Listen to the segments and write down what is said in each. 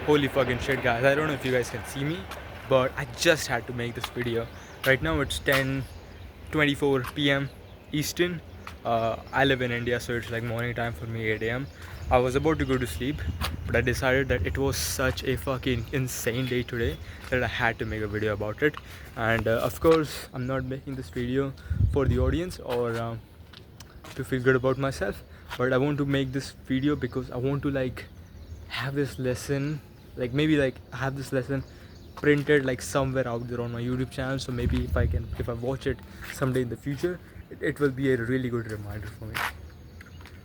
Holy fucking shit, guys. I don't know if you guys can see me, but I just had to make this video. Right now it's 10:24 p.m. Eastern. I live in India, so it's like morning time for me, 8 a.m. I was about to go to sleep, but I decided that it was such a fucking insane day today that I had to make a video about it. And of course, I'm not making this video for the audience or to feel good about myself, but I want to make this video because I want to like have this lesson, like maybe like have this lesson printed like somewhere out there on my YouTube channel, so maybe if I watch it someday in the future, it will be a really good reminder for me.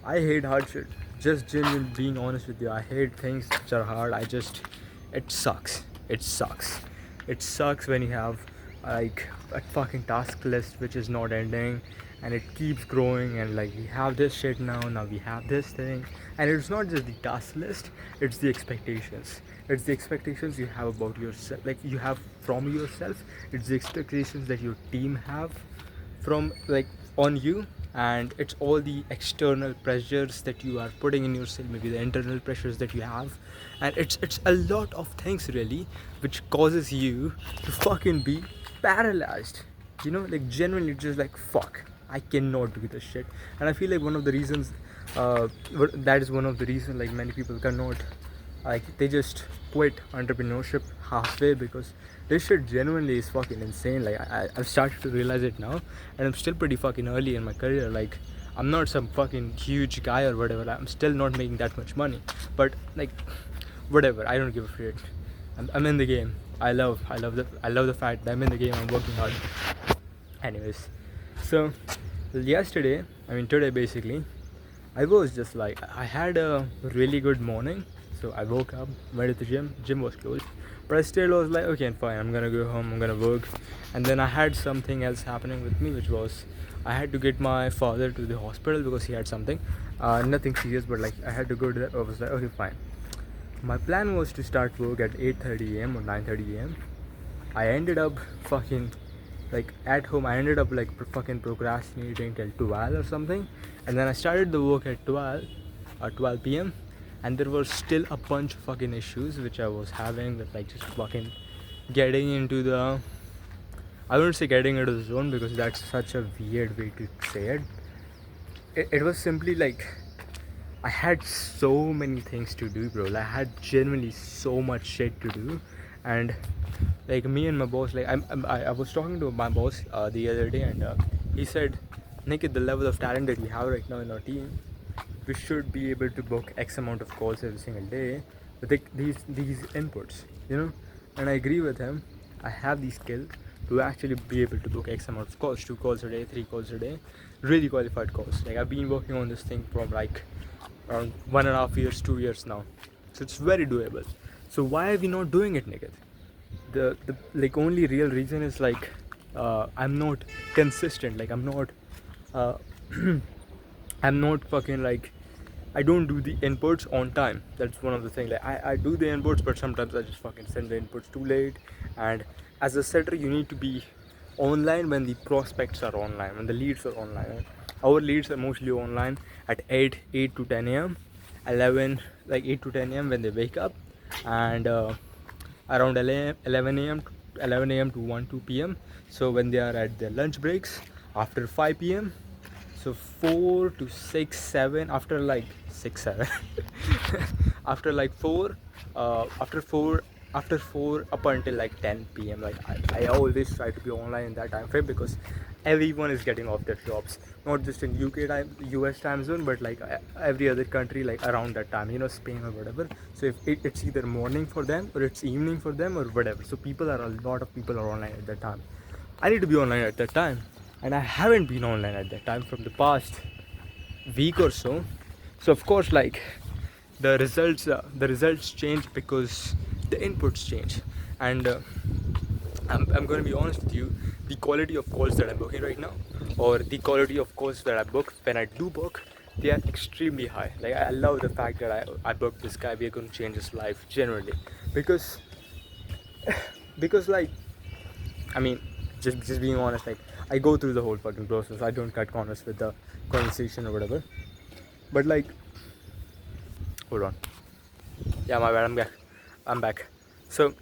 I hate hard shit, just genuine being honest with you. I hate things which are hard. It sucks. It sucks when you have like a fucking task list which is not ending, and it keeps growing, and like we have this shit now we have this thing. And it's not just the task list, it's the expectations. It's the expectations you have about yourself, like you have from yourself. It's the expectations that your team have from like on you, and it's all the external pressures that you are putting in yourself, maybe the internal pressures that you have. And it's a lot of things really which causes you to fucking be paralyzed, you know, like genuinely just like fuck, I cannot do this shit. And I feel like one of the reasons, that is one of the reasons like many people cannot, like they just quit entrepreneurship halfway, because this shit genuinely is fucking insane. Like I've started to realize it now, and I'm still pretty fucking early in my career. Like I'm not some fucking huge guy or whatever. I'm still not making that much money, but like whatever, I don't give a shit. I'm in the game. I love the fact that I'm in the game. I'm working hard. Anyways, so yesterday, I mean today basically, I was just like, I had a really good morning. So I woke up, went to the gym. Gym was closed, but I still was like, okay, fine. I'm gonna go home. I'm gonna work. And then I had something else happening with me, which was I had to get my father to the hospital because he had something, nothing serious, but like I had to go to that. I was like, okay, fine. My plan was to start work at 8:30 a.m. or 9:30 a.m. I ended up fucking like at home. I ended up like fucking procrastinating till 12 or something, and then I started the work at 12 p.m. and there were still a bunch of fucking issues which I was having with like just fucking getting into the, I wouldn't say getting into the zone because that's such a weird way to say it. It was simply like I had so many things to do, bro. Like, I had genuinely so much shit to do, and like me and my boss, like I was talking to my boss the other day, and he said, "Nick, at the level of talent that we have right now in our team, we should be able to book X amount of calls every single day with these inputs, you know." And I agree with him. I have the skill to actually be able to book X amount of calls, 2 calls a day, 3 calls a day, really qualified calls. Like I've been working on this thing from like around 1.5 years, 2 years now, so it's very doable. So why are we not doing it, Niket? The like only real reason is like I'm not consistent. Like I'm not uh, I'm not fucking like, I don't do the inputs on time. That's one of the things. Like I do the inputs, but sometimes I just fucking send the inputs too late. And as a setter, you need to be online when the prospects are online, when the leads are online. Our leads are mostly online at 8 to 10 a.m. 11, like 8 to 10 a.m. when they wake up, and around 11 a.m. to 1 2 p.m. So when they are at their lunch breaks after 5 p.m. So 4 to 6 7, after like 6 7 after like 4 after 4 after 4 up until like 10 p.m. Like I always try to be online in that time frame, because everyone is getting off their jobs, not just in UK time, US time zone, but like every other country, like around that time, you know, Spain or whatever. So if it's either morning for them or it's evening for them or whatever, so a lot of people are online at that time. I need to be online at that time, and I haven't been online at that time from the past week or so. So of course, like the results change because the inputs change. And I'm going to be honest with you, the quality of calls that I'm booking right now, or the quality of calls that I book when I do book, they are extremely high. Like I love the fact that I booked this guy. We are going to change his life generally, because like, I mean, just being honest, like I go through the whole fucking process. I don't cut corners with the conversation or whatever. But like, hold on. Yeah, my bad. I'm back. I'm back. So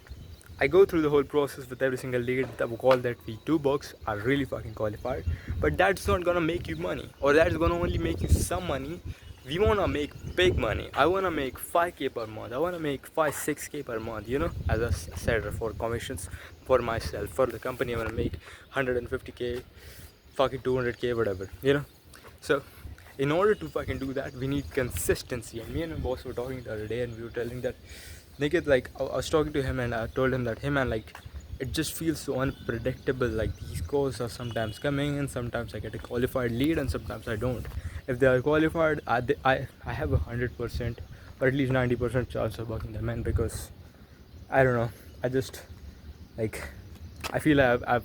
I go through the whole process with every single lead. The call that we do books are really fucking qualified, but that's not gonna make you money, or that's gonna only make you some money. We wanna make big money. I wanna make 5k per month. I wanna make 5-6k per month. You know, as I said, for commissions for myself, for the company, I wanna make 150k, fucking 200k, whatever. You know, so in order to fucking do that, we need consistency. And me and my boss were talking the other day, and we were telling that Niket, like, I was talking to him, and I told him that, hey man, like, it just feels so unpredictable. Like, these calls are sometimes coming, and sometimes I get a qualified lead, and sometimes I don't. If they are qualified, I have 100% or at least 90% chance of working them in, because I don't know. I just, like, I feel I've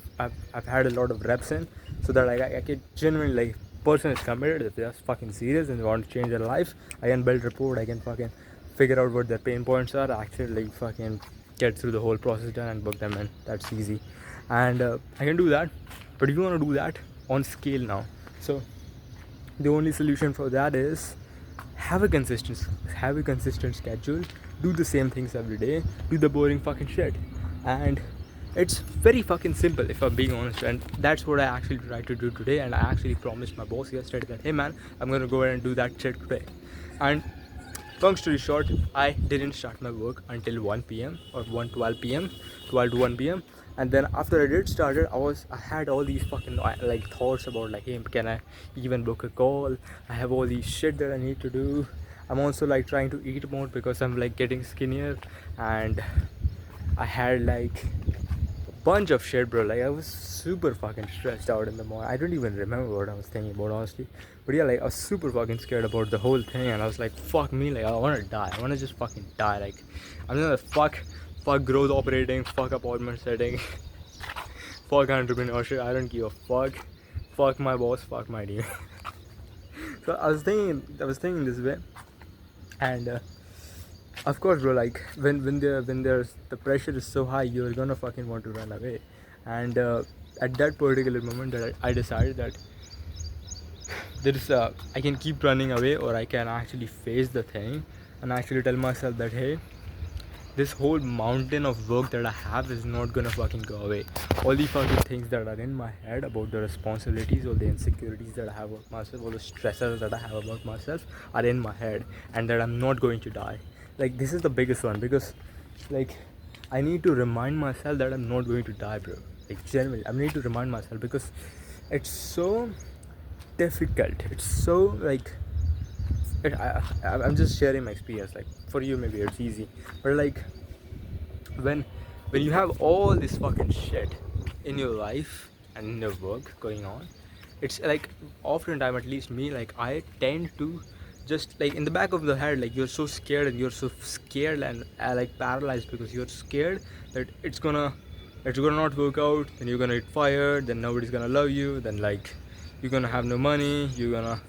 had a lot of reps in, so that like I can genuinely, like, person is committed, if they're fucking serious and they want to change their life, I can build rapport, I can fucking figure out what their pain points are, actually, like, fucking get through the whole process done and book them in. That's easy. And I can do that. But if you want to do that on scale now, so the only solution for that is have a consistent schedule, do the same things every day, do the boring fucking shit. And it's very fucking simple, if I'm being honest, and that's what I actually tried to do today. And I actually promised my boss yesterday that, hey man, I'm gonna go ahead and do that shit today. And long story short, I didn't start my work until 1 p.m. or 1:12 p.m., 12 to 1 p.m. And then after I did started, I had all these fucking, like, thoughts about, like, hey, can I even book a call? I have all these shit that I need to do. I'm also, like, trying to eat more because I'm, like, getting skinnier. And I had, like, bunch of shit, bro. Like, I was super fucking stressed out in the morning. I don't even remember what I was thinking about, honestly. But yeah, like, I was super fucking scared about the whole thing, and I was like, fuck me, like, I wanna die. I wanna just fucking die. Like, I'm gonna fuck growth operating, fuck appointment setting, fuck entrepreneurship. I don't give a fuck. Fuck my boss, fuck my team. So I was thinking this way, and of course, bro, like, when there's the pressure is so high, you're gonna fucking want to run away. And at that particular moment, that I decided that I can keep running away, or I can actually face the thing and actually tell myself that, hey, this whole mountain of work that I have is not gonna fucking go away. All the fucking things that are in my head about the responsibilities or the insecurities that I have about myself, or the stressors that I have about myself, are in my head, and that I'm not going to die. Like, this is the biggest one, because, like, I need to remind myself that I'm not going to die, bro. Like, genuinely, I need to remind myself, because it's so difficult. It's so, like, I'm just sharing my experience. Like, for you maybe it's easy, but, like, when you have all this fucking shit in your life and in your work going on, it's like, oftentimes, at least me, like, I tend to just, like, in the back of the head, like, you're so scared, and like, paralyzed, because you're scared that it's gonna not work out, then you're gonna get fired, then nobody's gonna love you, then, like, you're gonna have no money, you're gonna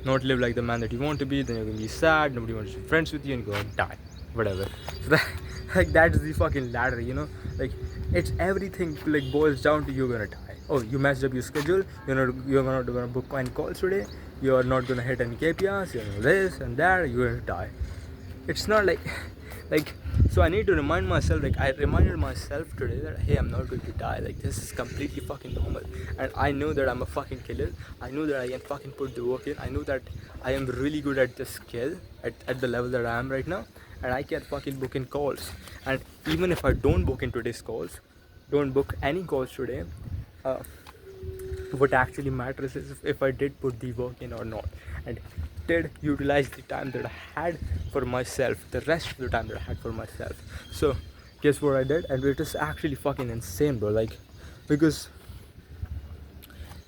not live like the man that you want to be, then you're gonna be sad, nobody wants to be friends with you, and you're gonna die, whatever. So that, like, that's the fucking ladder, you know. Like, it's everything, like, boils down to, you're gonna die. Oh, you messed up your schedule, you're not gonna book any calls today, you're not gonna hit any KPIs, you're gonna this and that, you're gonna die. It's not like so I need to remind myself, like, I reminded myself today that, hey, I'm not going to die. Like, this is completely fucking normal, and I know that I'm a fucking killer. I know that I can fucking put the work in. I know that I am really good at the skill, at the level that I am right now, and I can fucking book in calls. And even if I don't book in today's calls, don't book any calls today, what actually matters is if I did put the work in or not, and did utilize the time that I had for myself, the rest of the time that I had for myself. So guess what I did? And it is actually fucking insane, bro. Like, because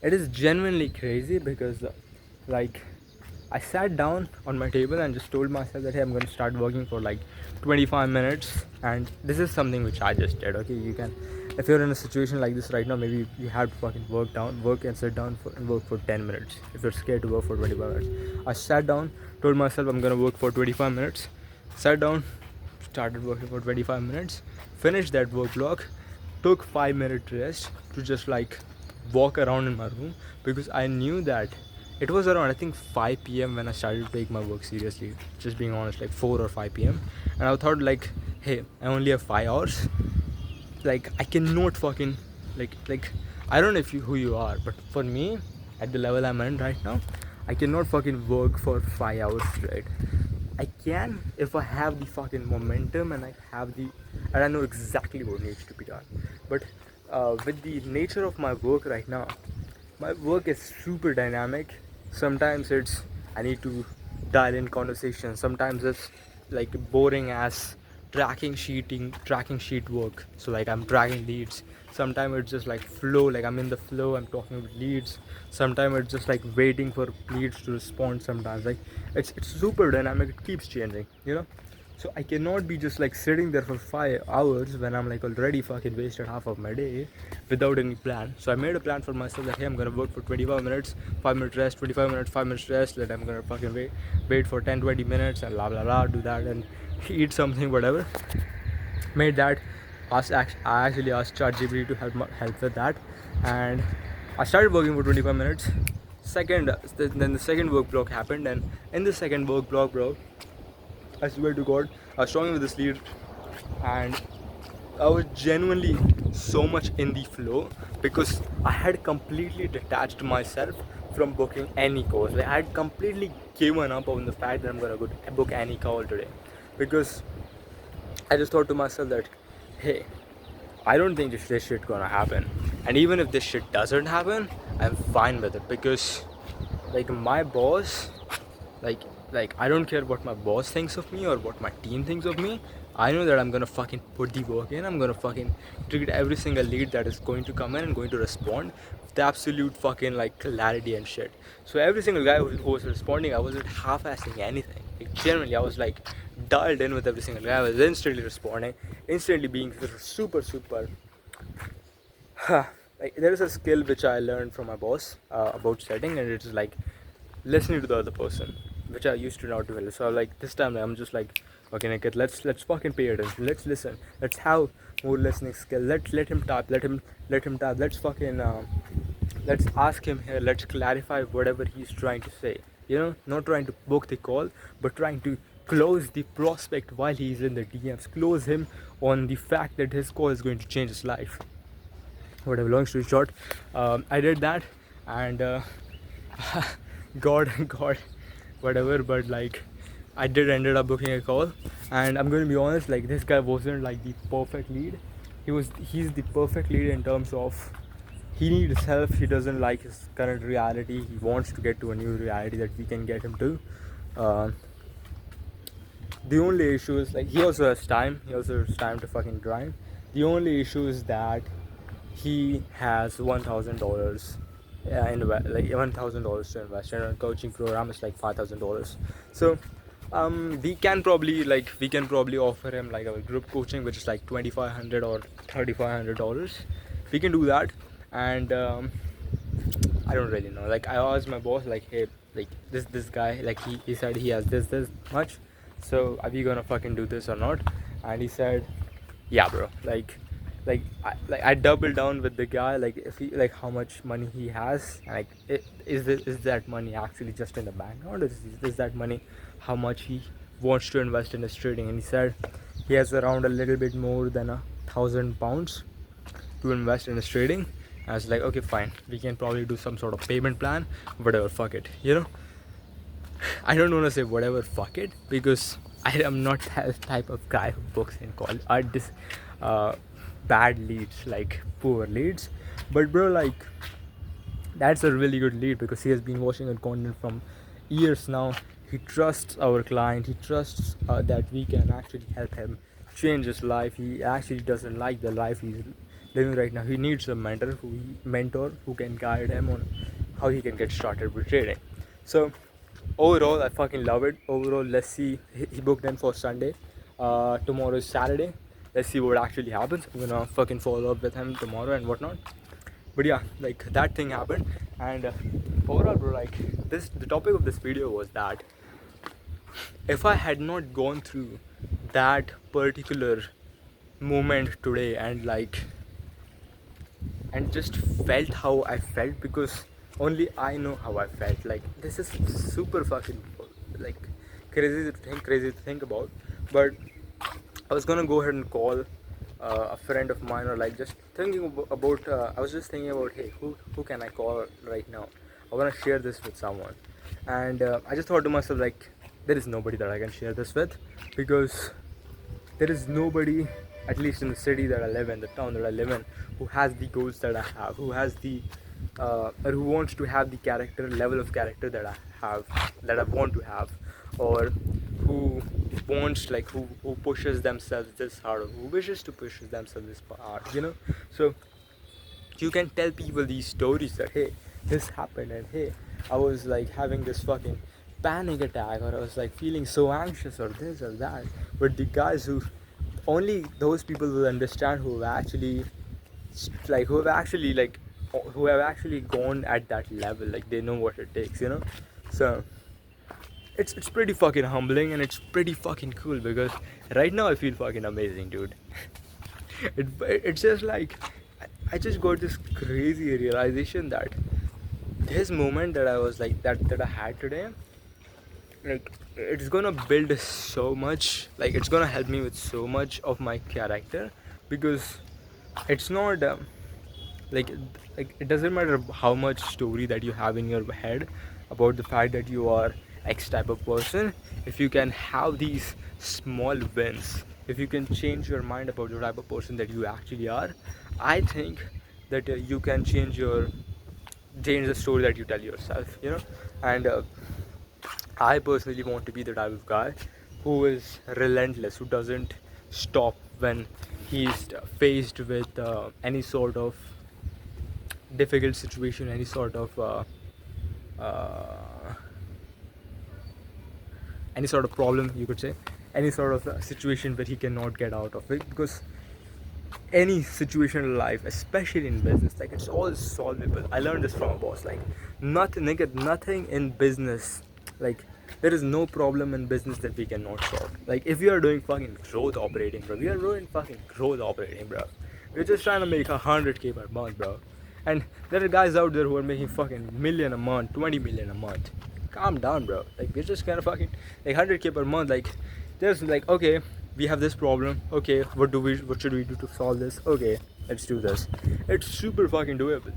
it is genuinely crazy, because like, I sat down on my table and just told myself that, hey, I'm going to start working for like 25 minutes. And this is something which I just did. Okay, you can, if you're in a situation like this right now, maybe you have to fucking work and sit down and work for 10 minutes if you're scared to work for 25 minutes. I sat down, told myself I'm gonna work for 25 minutes, sat down, started working for 25 minutes, finished that work block, took 5 minute rest to just, like, walk around in my room, because I knew that it was around, I think, 5 p.m. when I started to take my work seriously, just being honest, like 4 or 5 p.m. And I thought, like, hey, I only have 5 hours. Like, I cannot fucking, like I don't know who you are, but for me, at the level I'm in right now, I cannot fucking work for 5 hours straight. I can if I have the fucking momentum and I know exactly what needs to be done. But with the nature of my work right now, my work is super dynamic. Sometimes it's I need to dial in conversation. Sometimes it's like boring as tracking sheet work. So like I'm tracking leads. Sometimes it's just like flow, like I'm in the flow, I'm talking with leads. Sometimes it's just like waiting for leads to respond. Sometimes like it's super dynamic, it keeps changing, you know. So I cannot be just like sitting there for 5 hours when I'm like already fucking wasted half of my day without any plan. So I made a plan for myself that hey, I'm gonna work for 25 minutes, 5 minutes rest, 25 minutes, 5 minutes rest, then I'm gonna fucking wait for 10-20 minutes and blah blah blah, do that and eat something, whatever. Made that. I actually asked ChatGPT to help with that, and I started working for 25 minutes. Then the second work block happened, and in the second work block, bro, I swear to God, I was talking with this lead, and I was genuinely so much in the flow because I had completely detached myself from booking any course. Like, I had completely given up on the fact that I'm gonna go book any call today, because I just thought to myself that, hey, I don't think this shit gonna happen, and even if this shit doesn't happen, I'm fine with it because, like, my boss, like like I don't care what my boss thinks of me or what my team thinks of me. I know that I'm gonna fucking put the work in. I'm gonna fucking treat every single lead that is going to come in and going to respond with absolute fucking like clarity and shit. So every single guy who was responding, I wasn't half-assing anything. Like, genuinely, I was like dialed in with every single guy. I was instantly responding, instantly being super. Like, there is a skill which I learned from my boss about setting, and it's like listening to the other person, which I used to not do well. So like this time I'm just like, okay, Niket, let's fucking pay attention. Let's listen. Let's have more listening skill. Let him type. Let him type. Let's ask him here. Let's clarify whatever he's trying to say. You know, not trying to book the call, but trying to close the prospect while he's in the DMs. Close him on the fact that his call is going to change his life. Whatever. Long story short, I did that, and God, whatever. But like, I did ended up booking a call, and I'm going to be honest. Like, this guy wasn't like the perfect lead. He's the perfect lead in terms of he needs help. He doesn't like his current reality. He wants to get to a new reality that we can get him to. Uh, the only issue is like he also has time. He also has time to fucking grind. The only issue is that he has $1,000 like $1,000 to invest, and a coaching program is like $5,000. So we can probably offer him like a group coaching, which is like $2,500 or $3,500. We can do that, and I don't really know. Like, I asked my boss, like, hey, like this guy, like he said he has this much, so are we gonna fucking do this or not? And he said, yeah, bro. I doubled down with the guy, like if he like how much money he has, like is that money actually just in the bank, or is that money how much he wants to invest in his trading? And he said he has around a little bit more than £1,000 to invest in his trading. I was like, okay, fine, we can probably do some sort of payment plan, whatever, fuck it, you know. I don't want to say whatever, fuck it, because I am not that type of guy who books in call this bad leads, like poor leads. But bro, like, that's a really good lead because he has been watching our content from years now. He trusts our client. He trusts that we can actually help him change his life. He actually doesn't like the life he's living right now. He needs a mentor who can guide him on how he can get started with trading. So overall, I fucking love it. Overall, let's see. He booked in for Sunday. Tomorrow is Saturday. Let's see what actually happens. I'm gonna fucking follow up with him tomorrow and whatnot. But yeah, like, that thing happened, and overall, bro, like, the topic of this video was that if I had not gone through that particular moment today and just felt how I felt, because only I know how I felt. Like, this is super fucking like crazy to think about, but I was gonna go ahead and call a friend of mine, or like just thinking about. I was just thinking about, hey, who can I call right now? I wanna share this with someone, and I just thought to myself like, there is nobody that I can share this with, because there is nobody, at least in the city that I live in, the town that I live in, who has the goals that I have, who has the or who wants to have the character level of character that I have, that I want to have, or who wants, like, who pushes themselves this hard, or who wishes to push themselves this hard, you know. So you can tell people these stories that, hey, this happened, and hey, I was like having this fucking panic attack, or I was like feeling so anxious, or this or that. But the guys who, only those people will understand who have actually, like, who have actually gone at that level, like they know what it takes, you know. So it's pretty fucking humbling, and it's pretty fucking cool, because right now I feel fucking amazing, dude. It's just like, I just got this crazy realization that this moment that I was like that I had today, like, it's gonna build so much, like it's gonna help me with so much of my character, because it's not like like it doesn't matter how much story that you have in your head about the fact that you are X type of person. If you can have these small wins, if you can change your mind about the type of person that you actually are, I think that you can change the story that you tell yourself, you know. And I personally want to be the type of guy who is relentless, who doesn't stop when he's faced with any sort of difficult situation, any sort of uh, any sort of problem, you could say, any sort of situation where he cannot get out of it. Because any situation in life, especially in business, like, it's all solvable. I learned this from a boss. Like, nothing in business, like, there is no problem in business that we cannot solve. Like, if you are doing fucking growth operating, bro, we are doing fucking growth operating, bro. We're just trying to make 100K per month, bro. And there are guys out there who are making fucking million a month, 20 million a month. Calm down, bro. Like, we're just kind of fucking like 100K per month. Like, there's like, okay, we have this problem. Okay, what should we do to solve this? Okay, let's do this. It's super fucking doable.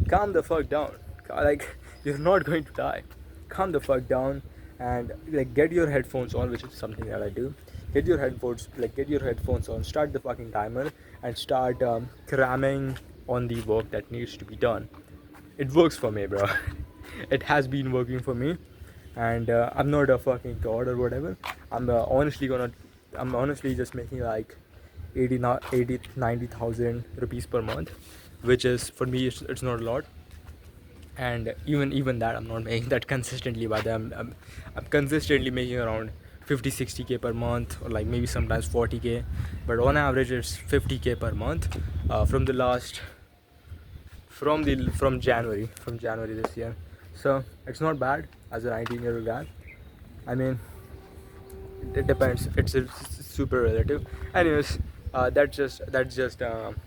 Calm the fuck down. Like, you're not going to die. Calm the fuck down, and like, get your headphones on, which is something that I do. Get your headphones on, start the fucking timer, and start cramming on the work that needs to be done. It works for me, bro. It has been working for me, and I'm not a fucking god or whatever. I'm honestly just making like 90,000 rupees per month, which is, for me, it's not a lot. And even that, I'm not making that consistently. By that, I'm consistently making around 50-60K per month, or like maybe sometimes 40K, but on average it's 50K per month from January this year. So it's not bad as a 19-year-old guy. I mean, it depends. It's super relative. Anyways, that's just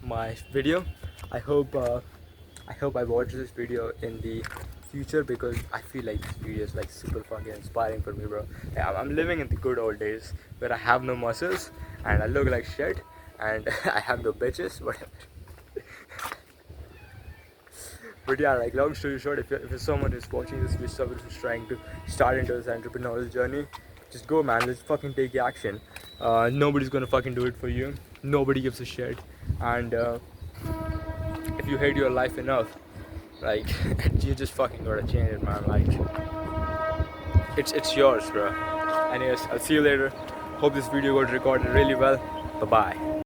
my video. I hope I watch this video in the future, because I feel like this video is like super fucking inspiring for me, bro. Yeah, I'm living in the good old days where I have no muscles and I look like shit and I have no bitches, whatever. But yeah, like, long story short, if you're someone who's watching this, if someone who's trying to start into this entrepreneurial journey, just go, man. Let's fucking take the action. Nobody's gonna fucking do it for you. Nobody gives a shit. And if you hate your life enough, like, you just fucking gotta change it, man. Like, it's yours, bro. Anyways, I'll see you later. Hope this video got recorded really well. Bye bye.